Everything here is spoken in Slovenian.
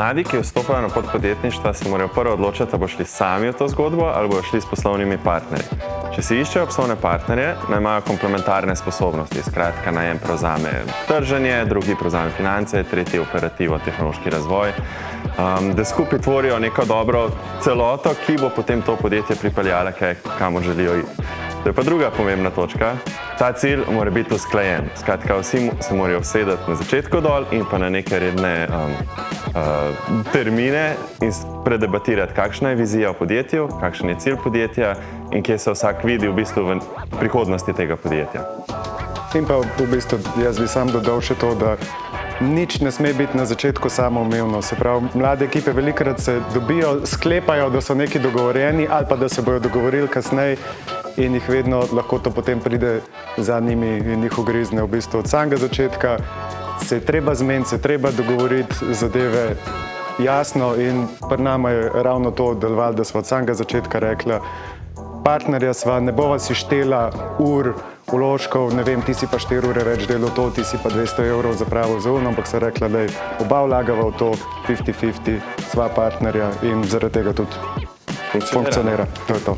Mladi, ki vstopajo na pot podjetništva, se morajo prvo odločiti, da bo šli sami v to zgodbo ali bodo šli s poslovnimi partnerji. Če si iščejo poslovne partnerje, naj imajo komplementarne sposobnosti. Skratka, naj en prevzame trženje, drugi prevzame finance, tretji operativo, tehnološki razvoj, da skupaj tvorijo neko dobro celoto, ki bo potem to podjetje pripeljala, kamor želijo iti. To je pa druga pomembna točka. Ta cilj mora biti usklajen. Skratka, vsi se morajo usedeti na začetku dol in pa na neke redne termine in predebatirati, kakšna je vizija v podjetju, kakšen je cilj podjetja in kje se vsak vidi v bistvu v prihodnosti tega podjetja. In pa v bistvu jaz bi sam dodal še to, da nič ne sme biti na začetku samoumevno. Se pravi, mlade ekipe velikokrat se dobijo, sklepajo, da so neki dogovorjeni ali pa da se bodo dogovorili kasneje in jih vedno lahko to potem pride za njimi in jih ugrizne. V bistvu od samega začetka se je treba zmeniti, se je treba dogovoriti zadeve jasno in pri nama je ravno to delovalo, da smo od samega začetka rekla, partnerja sva, ne bova si štela ur, vložkov, ne vem, ti si pa 4 ure več delal to, ti si pa 200 evrov zapravil za uno, ampak sva rekla, da oba vlagava v to 50-50, sva partnerja in zaradi tega tudi funkcionira. To je to.